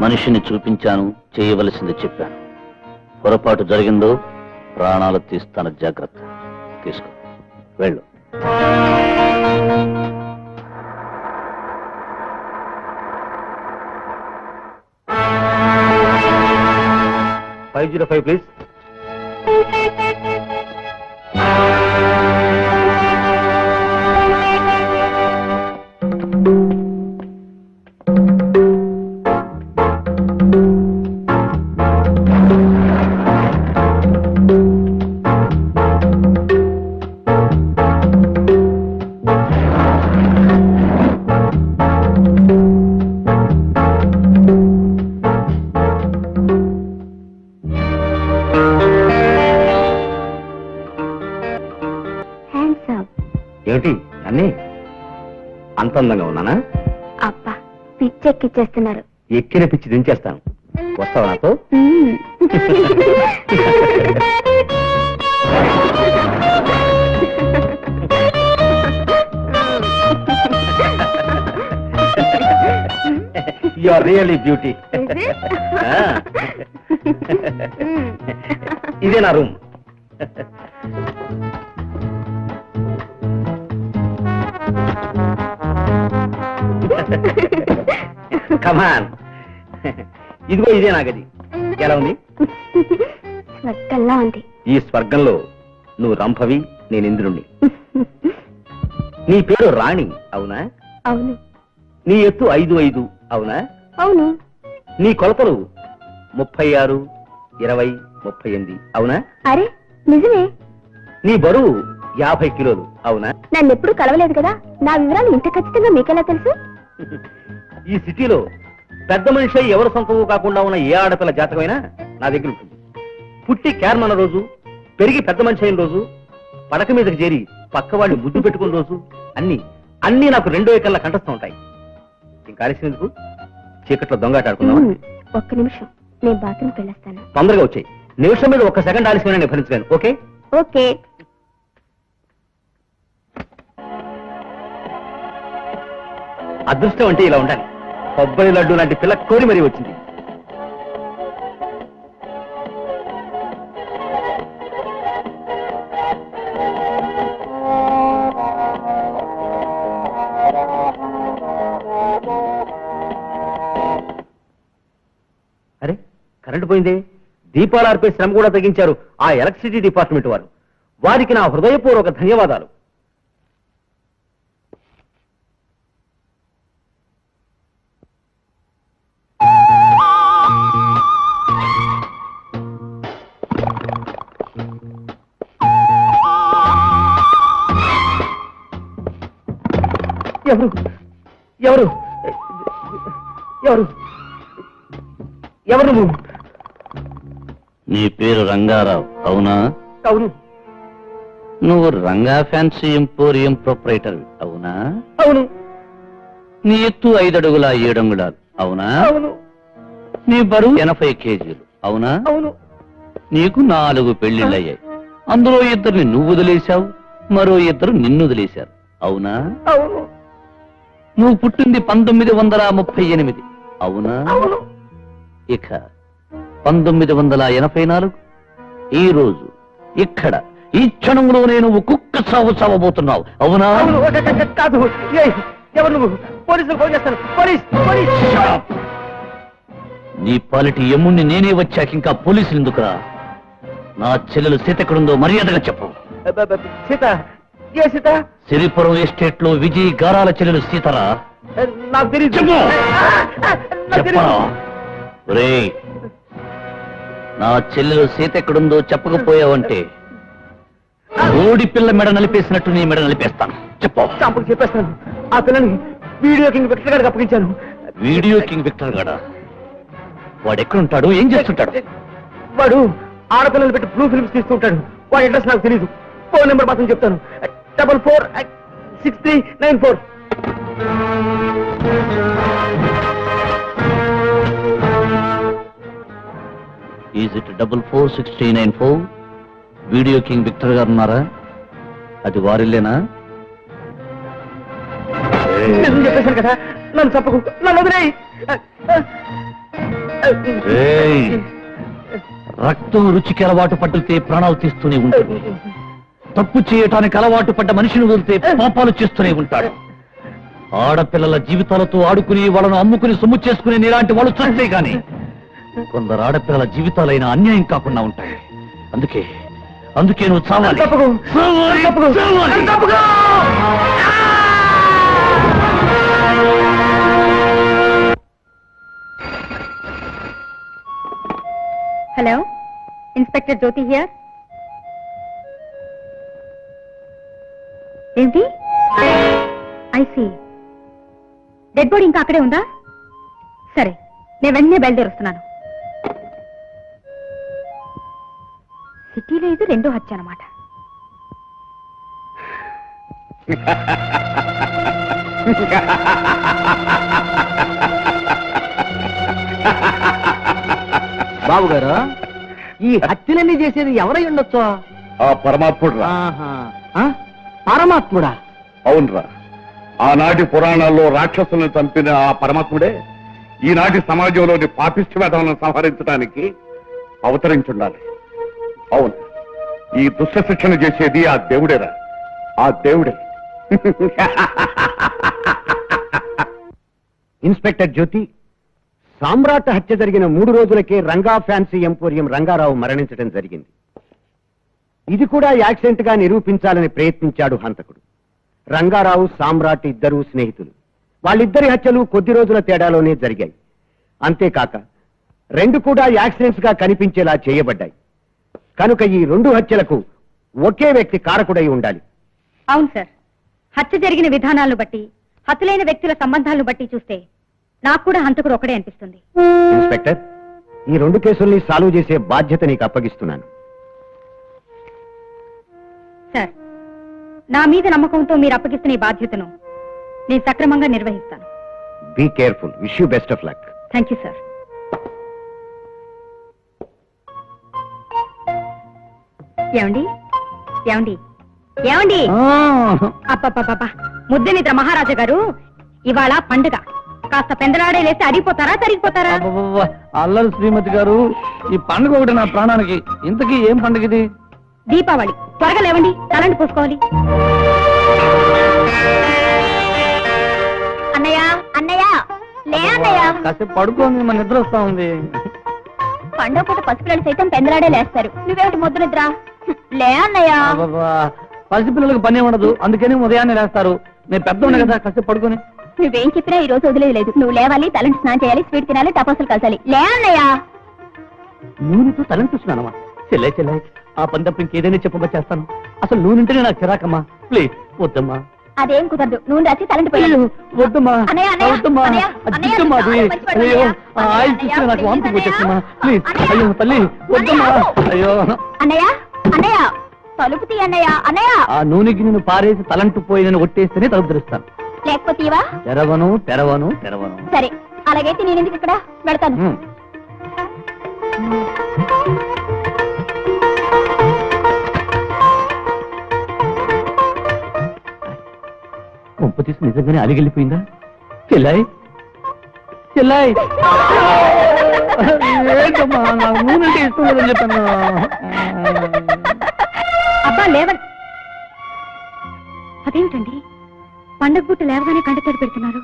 మనిషిని చూపించాను, చేయవలసింది చెప్పాను. పొరపాటు జరిగిందో ప్రాణాలు తీస్తాను, జాగ్రత్త. తీసుకో, వెళ్ళు. 505 ప్లీజ్. ఏమిటి అన్నీ అంత అందంగా ఉన్నానా? అబ్బా, పిచ్చి ఎక్కిచ్చేస్తున్నారు. ఎక్కిన పిచ్చి దించేస్తాను. వస్తావా నాతో? You are really beauty. ఇదే నా రూమ్. కమాన్, ఇదిగో ఇదే నా గది. ఎలా ఉంది? స్వర్గంలా ఉంది. ఈ స్వర్గంలో నువ్వు రంభవి, నేను ఇంద్రుణ్ణి. నీ పేరు రాణి, అవునా? అవును. నీ ఎత్తు 5'5", అవునా? అవును. నీ కొలతలు 36, 20, 38, అవునా? అరే నిజమే. నీ బరువు 50 కిలోలు, అవునా? నన్ను ఎప్పుడు కలవలేదు కదా, నా వివరాలు ఇంత ఖచ్చితంగా మీకెలా తెలుసు? ఈ సిటీలో పెద్ద మనిషి ఎవరు సొంతవు కాకుండా ఉన్న ఏ ఆడపిల్ల జాతకమైనా నా దగ్గర ఉంటుంది. పుట్టి క్యార్మన్న రోజు, పెరిగి పెద్ద మనిషి అయిన రోజు, పడక మీదకి చేరి పక్క వాళ్ళు ముద్దు పెట్టుకున్న రోజు, అన్ని నాకు 2 ఏకర్ల కంఠస్థం ఉంటాయి. ఇంకా ఆలస్యం ఎందుకు? చీకట్లో దొంగాట ఆడుకున్నావా? ఒక్క నిమిషం, నేను బాత్రూమ్కి వెళ్ళొస్తాను. తొందరగా వచ్చాయి. నిమిషం మీద 1 సెకండ్ ఆలస్యమైన నేను భరించలేను. ఓకే? ఓకే. అదృష్టం అంటే ఇలా ఉండాలి. కొబ్బరి లడ్డు లాంటి పిల్ల కోరి మరీ వచ్చింది. అరే, కరెంటు పోయిందే. దీపాలు ఆర్పే శ్రమ కూడా తగ్గించారు ఆ ఎలక్ట్రిసిటీ డిపార్ట్మెంట్ వారు. వారికి నా హృదయపూర్వక ధన్యవాదాలు. ఎవరు ఎవరు ఎవరు ఎవరు నువ్వు? నీ పేరు రంగారావు, అవునా? అవును. నువ్వు రంగా ఫ్యాన్సీ ఎంపోరియం ప్రొపరేటర్, అవునా? అవును. నీ ఎత్తు 5 అడుగుల 7 అంగుళాలు, అవునా? అవును. నీ బరువు 80 కేజీలు, అవునా? అవును. నీకు 4 పెళ్లిళ్ళయ్యాయి. అందులో 2 నువ్వు వదిలేశావు, మరో 2 నిన్ను వదిలేశారు, అవునా? అవును. నువ్వు పుట్టింది 1938, అవునా? అవును. ఇక 1984 ఈ రోజు ఇక్కడ ఈ క్షణంలోనే నువ్వు కుక్క చావు చావబోతున్నావు, అవునా? కాదు. ఎవరు నువ్వు? పోలీసులు ఫోన్ చేస్తాను. నీ పాలిటీ ఎమ్ముణ్ణి నేనే వచ్చాక ఇంకా పోలీసులు ఎందుకురా? నా చెల్లెలు సీత ఎక్కడుందో మర్యాదగా చెప్పు. సీత? ఏ సీత? సిరిపురం ఎస్టేట్ లో విజయ్ గారాల చెల్లెలు సీతరా? నాకు తెలియదు. నా చెల్లెలు సీత ఎక్కడుందో చెప్పకపోయావంటే ఓడి పిల్ల మెడ నలిపేసినట్టు నీ మెడ నలిపేస్తాను. చెప్పు. చెప్పేస్తాను. ఆ పిల్లని వీడియో కింగ్ విక్టర్ గారికి అప్పగించాను. వీడియో కింగ్ విక్టర్ గాడా? వాడు ఎక్కడుంటాడు? ఏం చేస్తుంటాడు? వాడు ఆడపిల్లలు పెట్టి బ్లూ ఫిల్మ్స్ తీస్తుంటాడు. వాడి అడ్రస్ నాకు తెలీదు. ఫోన్ నెంబర్ మాత్రం చెప్తాను. 446394. Is it 446394? Video king Victor గారు ఉన్నారా? అది వారిల్లేనా? చెప్పేశాను కదా, నన్ను చెప్పకు, నన్ను వదిలేయ్. ఏయ్, రక్తం రుచికి అలవాటు పడితే ప్రాణాలు తీస్తూనే ఉంటుంది. తప్పు చేయటానికి అలవాటు పడ్డ మనిషిని వదిలితే పాపాలు చేస్తూనే ఉంటాడు. ఆడపిల్లల జీవితాలతో ఆడుకుని వాళ్ళను అమ్ముకుని సొమ్ము చేసుకుని నీలాంటి వాళ్ళు చూస్తే గాని కొందరు ఆడపిల్లల జీవితాలైన అన్యాయం కాకుండా ఉంటాయి. అందుకే అందుకే నువ్వు చావాలి. చావాలి, చావాలి. Hello, inspector Jyothi here. ఏంటి? ఐసీ డెడ్ బాడీ ఇంకా అక్కడే ఉందా? సరే, నేను వెంటనే బయలుదేరుస్తున్నాను. సిటీలో ఇది రెండో హత్య అన్నమాట. బాబు గారు, ఈ హత్యలన్నీ చేసేది ఎవరై ఉండొచ్చు? ఆ పరమాత్ముడు రా. పరమాత్ముడా? అవునరా, ఆనాటి పురాణాల్లో రాక్షసులను చంపిన ఆ పరమాత్ముడే ఈనాటి సమాజంలోని పాపిష్టి వేదాలను సంహరించడానికి అవతరించుండాలి. అవును, ఈ దుష్ట శిక్షణ చేసేది ఆ దేవుడేరా, ఆ దేవుడే. ఇన్స్పెక్టర్ జ్యోతి, సామ్రాట్ హత్య జరిగిన 3 రోజులకే రంగా ఫ్యాన్సీ ఎంపోరియం రంగారావు మరణించడం జరిగింది. ఇది కూడా యాక్సిడెంట్ గా నిరూపించాలని ప్రయత్నించాడు హంతకుడు. రంగారావు, సామ్రాట్ ఇద్దరూ స్నేహితులు. వాళ్ళిద్దరి హత్యలు కొద్ది రోజుల తేడాలోనే జరిగాయి. అంతేకాక 2 కూడా యాక్సిడెంట్స్ గా కనిపించేలా చేయబడ్డాయి. కనుక ఈ 2 హత్యలకు ఒకే వ్యక్తి కారకుడై ఉండాలి. అవును సార్, హత్య జరిగిన విధానాలను బట్టి, హతులైన వ్యక్తుల సంబంధాలను బట్టి చూస్తే నాకు కూడా హంతకుడు ఒకడే అనిపిస్తుంది. ఇన్స్పెక్టర్, ఈ 2 కేసుల్ని సాల్వ్ చేసే బాధ్యత నీకు అప్పగిస్తున్నాను. సార్, నా మీద నమ్మకంతో మీరు అప్పగిస్తున్న ఈ బాధ్యతను నేను సక్రమంగా నిర్వహిస్తాను. Be careful. Wish you best of luck. Thank you sir. ఏమండి ఏమండి ఏమండి? అప్పప్ప, ముద్ద నిద్ర మహారాజా గారు, ఇవాళ పండుగ. కాస్త పెందలాడే లేస్తే అడిగిపోతారా, తరిగిపోతారా? అల్లరి శ్రీమతి గారు, ఈ పండుగ ఒకటి నా ప్రాణానికి. ఇంతకీ ఏం పండుగ ఇది? దీపావళి. త్వరగా లేవండి, తలంటి పోసుకోవాలి. అన్నయ్య, అన్నయ్య, లే అన్నయ్య. కాసేపు పడుకోండి, మన నిద్ర వస్తా ఉంది. పండుగ పూట పసిపిల్లలు సైతం పెందలాడే లేస్తారు, నువ్వేమిటి ముద్ద నిద్ర? లే అన్నయ్య. పసిపిల్లలకు పని ఉండదు, అందుకని ఉదయాన్నే లేస్తారు. నేను పెద్ద ఉన్నా కదా, కాసేపు పడుకొని. నువ్వేం చెప్పినా ఈ రోజు వదిలేదు లేదు. నువ్వు లేవాలి, తలంటి స్నానం చేయాలి, స్వీట్ తినాలి, టపాసులు కాల్చాలి. లే అన్నయ్య. నూనెతో తలని చూస్తున్నానమ్మా. చెల్లె చెల్లె, ఆ పని తప్ప ఇంకేదైనా చెప్పమ్మా, చేస్తాను. అసలు నూనెంటేనే నాకు చిరాకమ్మా. ప్లీజ్ వద్దమ్మా. అదేం కుదరదు, నూనె రాసి తలంటి పోయాలి. వద్దమ్మా, అన్నయ్య, అన్నయ్య, వద్దమ్మా. అన్నయ్య, అద్దమ్మా అది. అన్నయ్య, అయ్యో, ఆ ఆయిల్ అన్నయ్య, చూస్తే నాకు వాంతి అన్నయ్య, వచ్చేస్తున్నా. ప్లీజ్, అన్నయ్య, అయ్యో తల్లి, వద్దమ్మా. అయ్యో అన్నయ్య, అన్నయ్య, తలుపు తీ అన్నయ్య. అన్నయ్య, ఆ నూనెకి నేను పారేసి తలంటు పోయి ఒట్టేస్తేనే తలుపు తెరుస్తాను. లేకపోతే ఇవా? తెరవను తెరవను తెరవను. సరే, అలాగైతే నేను ఎందుకు ఇక్కడ వెళ్తాను. కొంప తీసి నిజంగానే అలిగెళ్ళిపోయిందా? చెల్లాయి చెల్లాయి, ఏంటమ్మా నాకు నూనె అంటే ఇష్టం లేదని చెప్పాను. అబ్బా లేవండి. అదేమిటండి, పండగ పూట లేవగానే కంటతడి పెడుతున్నారు?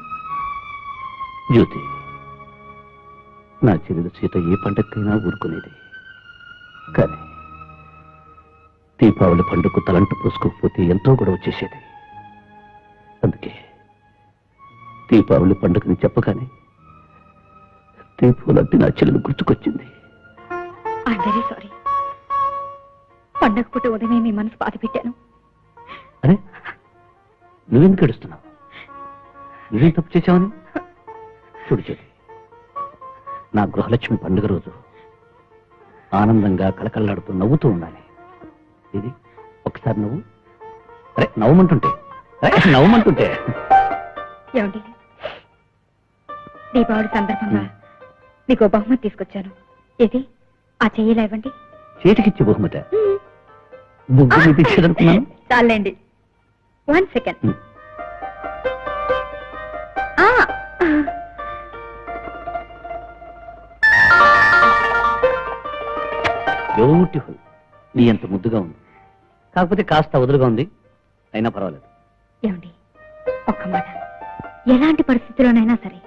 జ్యోతి, నా చెల్లెలు సీత ఏ పండగకైనా ఊరుకునేది. కానీ దీపావళి పండుగకు తలంటు పోసుకోకపోతే ఎంతో గొడవ వచ్చేసేది. అందుకే దీపావళి పండుగని చెప్పగానే దీపావళి నా చెల్లెలు గుర్తుకొచ్చింది. I'm very sorry. పండగ పూట ఉదయమే మీ మనసు బాధ పెట్టాను. అరే, నువ్వెందుకు ఏడుస్తున్నావు? నువ్వేం తప్పు చేశావని? చూడు చెల్లి, నా గృహలక్ష్మి పండుగ రోజు ఆనందంగా కళకళలాడుతూ నవ్వుతూ ఉండాలి. ఇది ఒకసారి నవ్వు. అరే నవ్వమంటుంటే, అరే నవ్వమంటుంటే. ఏమండి, దీపావళి సందర్భంగా మీకు బహుమతి తీసుకొచ్చాను. ఇది ఆ చెయ్యిలా ఇవ్వండి. చేతికిచ్చే బహుమతి బుగ్గు మీద ఇచ్చేదనుకున్నాను. చాలండి, 1 సెకండ్. బ్యూటిఫుల్. నీ ఎంత ముద్దుగా ఉంది, కాకపోతే కాస్త వదులుగా ఉంది, అయినా పర్వాలేదు. ఏమండి, ఒక్క మాట, ఎలాంటి పరిస్థితిలోనైనా సరే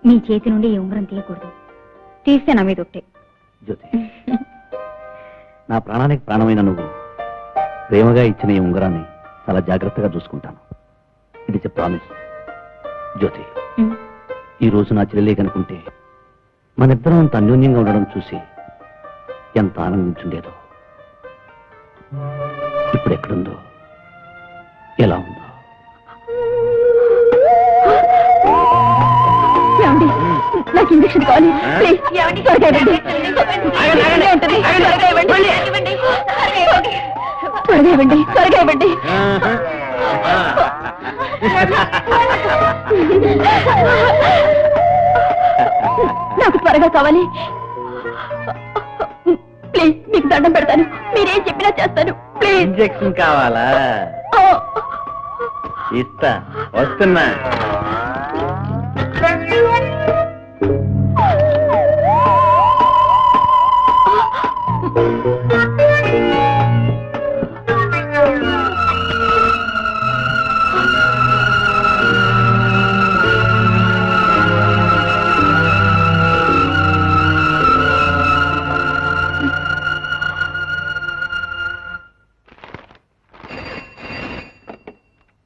మీ చేతి నుండి ఈ ఉంగరం తీయకూడదు. తీస్తే నా మీద ఒట్టే. జ్యోతి, నా ప్రాణానికి ప్రాణమైన నువ్వు ప్రేమగా ఇచ్చిన ఈ ఉంగరాన్ని చాలా జాగ్రత్తగా చూసుకుంటాను. ఇది ప్రామిస్. జ్యోతి, ఈ రోజు నా చెల్లెలే కనుకుంటే మనిద్దరం అంత అన్యోన్యంగా ఉండడం చూసి ఎంత ఆనందించుండేదో. ఇప్పుడు ఎక్కడుందో, ఎలా ఉందో. ఏమండి, నాకు ఇంజక్షన్ కావాలి. ప్లీజ్, త్వరగా ఇవ్వండి. త్వరగా ఇవ్వండి, త్వరగా ఇవ్వండి. నాకు త్వరగా కావాలి. ప్లీజ్, మీకు దండం పెడతాను. మీరేం చెప్పినా చేస్తాను. ప్లీజ్. ఇంజెక్షన్ కావాలా? ఇస్తా, వస్తున్నా.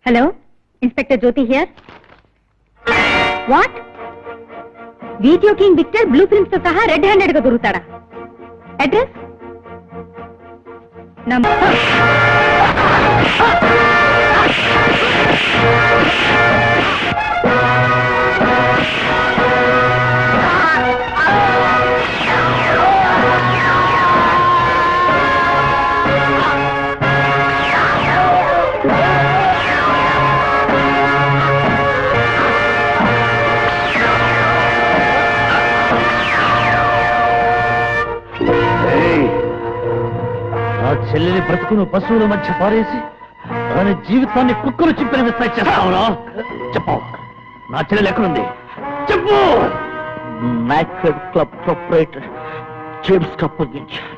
Hello, inspector Jyothi here. What? Video king Victor blueprints తో సహా రెడ్ హ్యాండెడ్ గా దొరుకుతాడా? అడ్రస్? చెల్లెలి బ్రతుకును పశువుల మధ్య పారేసి దాని జీవితాన్ని కుక్కలు చింపిన విస్తాయి చేస్తావురా? చెప్పు, నా చెల్లెలు ఎక్కడుంది? చెప్పు. నాకెడ్ క్లబ్ ప్రొపరేటర్ జేమ్స్ కి అప్పగించాను.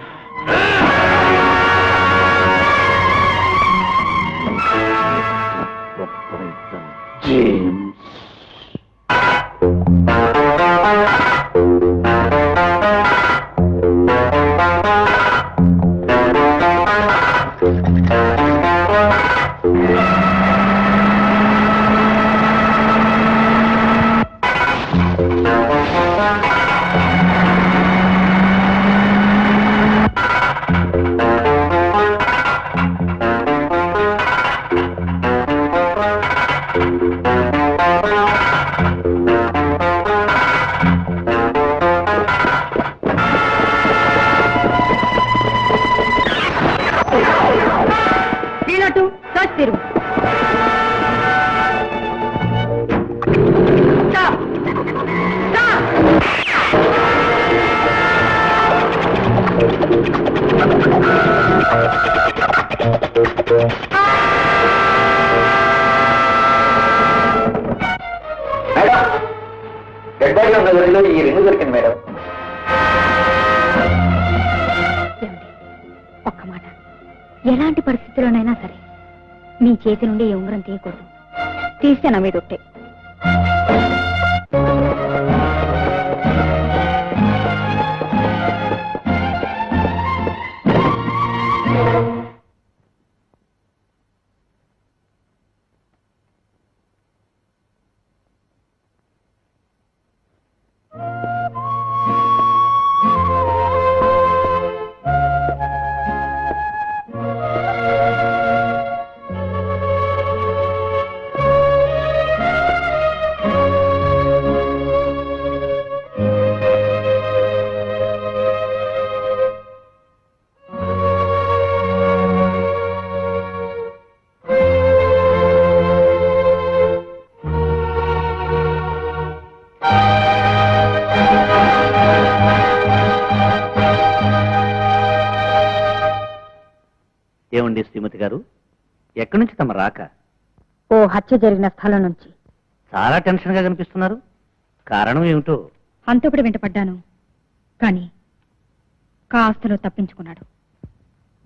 జేమ్స్. ఈ రింగు దొరికింది మేడం. ఒక్క మాట, ఎలాంటి పరిస్థితిలోనైనా సరే మీ చేతి నుండి ఈ ఉంగరం తీయకూడదు. తీస్తే నా మీద ఒట్టే. ఏమండి శ్రీమతి గారు, ఎక్కడి నుంచి తమ రాక? ఓ హత్య జరిగిన స్థలం నుంచి. చాలా టెన్షన్ గా కనిపిస్తున్నారు. కారణం ఏమిటో? అంతప్పుడు వెంటపడ్డాను, కానీ కాస్తలో తప్పించుకున్నాడు.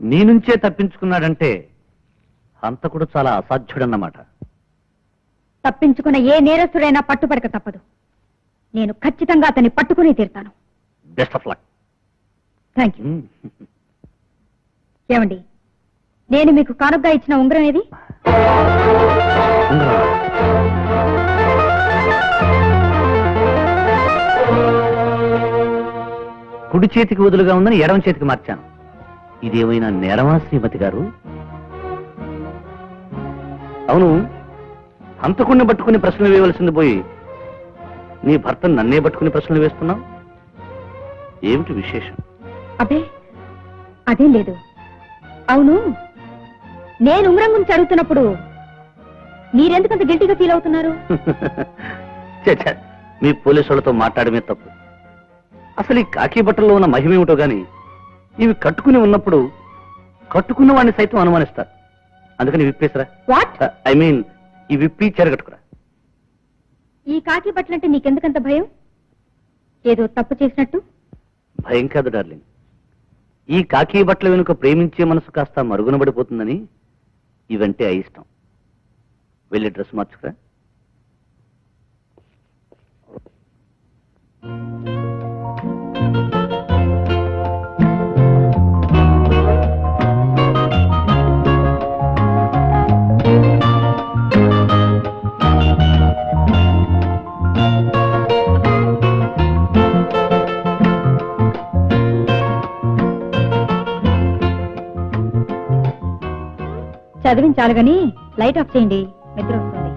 నీ నుంచే తప్పించుకున్నాడంటే హంతకుడు చాలా అసాధ్యుడన్నమాట. తప్పించుకున్న ఏ నేరస్తుడైనా పట్టుపడక తప్పదు. నేను ఖచ్చితంగా అతన్ని పట్టుకుని తీరుతాను. Best of luck. Thank you. ఏమండి, నేను మీకు కానుకగా ఇచ్చిన ఉంగరం ఏది? కుడి చేతికి వదులుగా ఉందని ఎడమ చేతికి మార్చాను. ఇదేమైనా నేరమా శ్రీమతి గారు? అవును, హంతకుణ్ణి పట్టుకుని ప్రశ్నలు వేయవలసింది పోయి నీ భర్త నన్నే పట్టుకుని ప్రశ్నలు వేస్తున్నావు. ఏమిటి విశేషం? అబ్బే అదేం లేదు. అవును, నేను ఉంగరం గురించి అడుగుతున్నప్పుడు మీరెందుకంత గిల్టీగా ఫీల్ అవుతున్నారు? ఛే, ఛే, మీ పోలీసు వాళ్ళతో మాట్లాడమే తప్పు. అసలు ఈ కాకి బట్టల్లో ఉన్న మహిమేమిటో గాని ఇవి కట్టుకుని ఉన్నప్పుడు కట్టుకున్న వాడిని సైతం అనుమానిస్తారు. అందుకని విప్పేసరా. వాట్? ఐ మీన్ ఈ విప్పి చెరగట్టుకురా. ఈ కాకి బట్టలంటే నీకెందుకంత భయం? ఏదో తప్పు చేసినట్టు? భయం కాదు డార్లింగ్, ఈ కాకి బట్టల వెనుక ప్రేమించే మనసు కాస్త మరుగునబడిపోతుందని ఇవంటే అయిష్టం. వెళ్ళి డ్రెస్ మార్చుకురా. చదివించాలి గాని లైట్ ఆఫ్ చేయండి, నిద్ర వస్తుంది.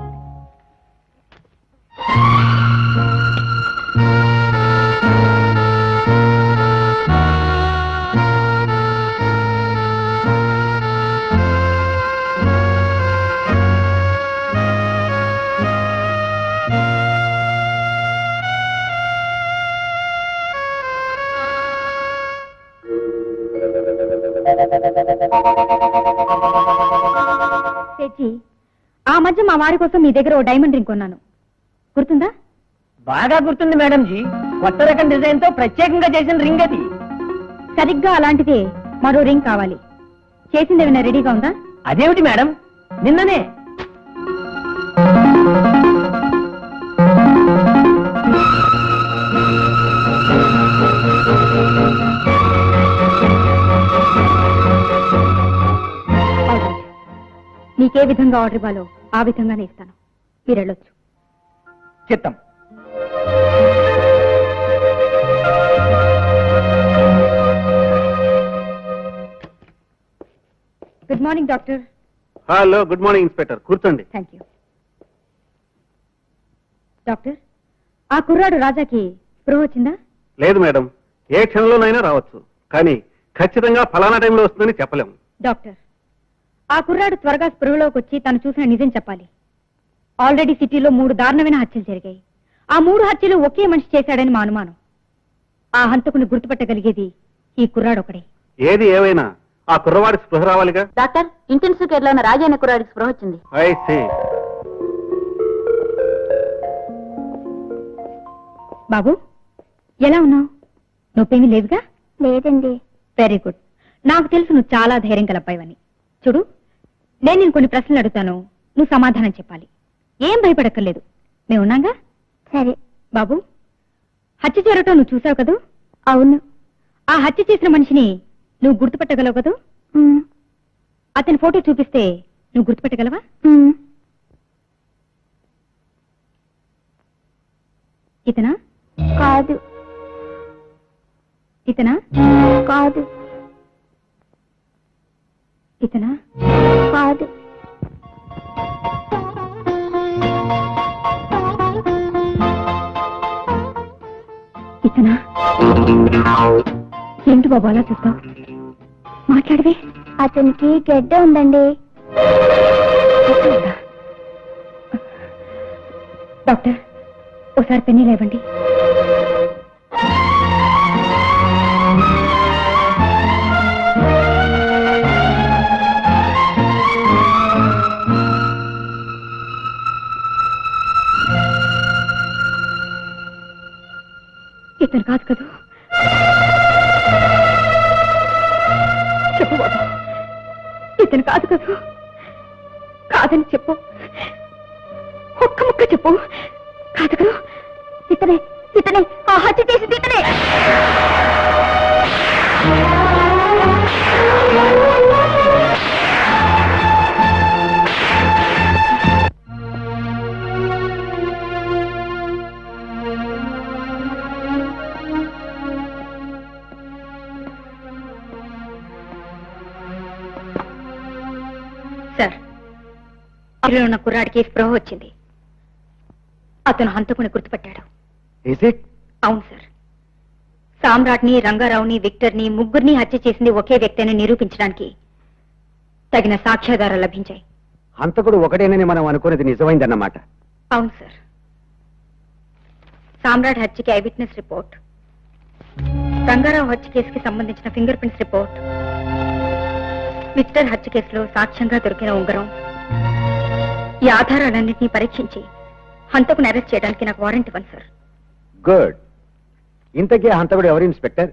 తెచ్చి ఆ మధ్య మా వారి కోసం మీ దగ్గర ఓ డైమండ్ రింగ్ కొన్నాను, గుర్తుందా? బాగా గుర్తుంది మేడం జీ. కొత్త రకం డిజైన్ తో ప్రత్యేకంగా చేసిన రింగ్ అది. సరిగ్గా అలాంటిదే మరో రింగ్ కావాలి. చేసింది ఏమైనా రెడీగా ఉందా? అదేమిటి మేడం, నిన్ననే. నీకే విధంగా ఆర్డర్ ఇవ్వాలో ఆ విధంగానే ఇస్తాను. మీరు వెళ్ళొచ్చు. చిత్తం. Good morning doctor. Hello, good morning inspector. కూర్చోండి. Thank you. డాక్టర్, ఆ కుర్రాడు రాజాకి స్పృహ వచ్చిందా? లేదు మేడం, ఏ క్షణంలోనైనా రావచ్చు, కానీ ఖచ్చితంగా ఫలానా టైంలో వస్తుందని చెప్పలేము. డాక్టర్, ఆ కుర్రాడు త్వరగా స్పృహలోకి వచ్చి తను చూసిన నిజం చెప్పాలి. ఆల్రెడీ సిటీలో 3 దారుణమైన హత్యలు జరిగాయి. ఆ 3 హత్యలు ఒకే మనిషి చేశాడని మా అనుమానం. ఆ హంతకుని గుర్తుపట్టగలిగేది ఈ కుర్రాడు ఒకడే. ఏది ఏవైనా ఆ కుర్రవాడి స్పృహ రావాలిగా. డాక్టర్, ఇంటెన్సివ్ కేర్ లో ఉన్న రాజా అనే కుర్రాడికి స్పృహ వచ్చింది. I see. బాబు, ఎలా ఉన్నావు? నొప్పేమీ లేదుగా? లేదండి. Very good. నాకు తెలుసు నువ్వు చాలా ధైర్యం గల అబ్బాయివని. చూడు, నేను కొన్ని ప్రశ్నలు అడుగుతాను, నువ్వు సమాధానం చెప్పాలి. ఏం భయపడక్కర్లేదు, మేము ఉన్నాగా. సరే బాబు, హత్య జరగటం నువ్వు చూసావు కదూ? అవును. ఆ హత్య చేసిన మనిషిని నువ్వు గుర్తుపట్టగలవు కదూ? అతని ఫోటో చూపిస్తే నువ్వు గుర్తుపట్టగలవా? ఇతనా? కాదు. ఇతనా? కాదు. ఇతనా? కాదు. ఇతనా? ఏంటి బాబు అలా చూస్తావు? మాట్లాడవే. అతనికి గడ్డ ఉందండి. డాక్టర్, ఒకసారి పెన్నీ లేవండి. ఇతను కాదు కదూ? ఇతను కాదు కదా? కాదని చెప్పు, ఒక్క ముక్క చెప్పు. కాదు కదా? ఇతనే ఇతనే ఆ హత్య చేసింది ఇతనే. సార్, అందులో ఉన్న కుర్రాడికి స్పృహ వచ్చింది. అతను హంతకుని గుర్తుపట్టాడు. Is it? అవును సార్. సామ్రాట్ని, రంగారావుని, విక్టర్ని ముగ్గురిని హత్య చేసింది ఒకే వ్యక్తి అని నిరూపించడానికి తగిన సాక్ష్యాధారాలు లభించాయి. హంతకుడు ఒకటేనని మనం అనుకున్నది నిజమైందన్నమాట. అవును సార్. సామ్రాట్ హత్యకి ఐ విట్నెస్ రిపోర్ట్, రంగారావు హత్య కేసుకి సంబంధించిన ఫింగర్ ప్రింట్స్ రిపోర్ట్, విక్టర్ హత్య కేసులో సాక్ష్యంగా దొరికిన ఉంగరం, ఈ ఆధారాలన్నింటినీ పరీక్షించి హంతకుని అరెస్ట్ చేయడానికి నాకు వారెంట్ ఇవ్వండి సార్. గుడ్. ఇంతకీ హంతకుడు ఎవరు ఇన్స్పెక్టర్?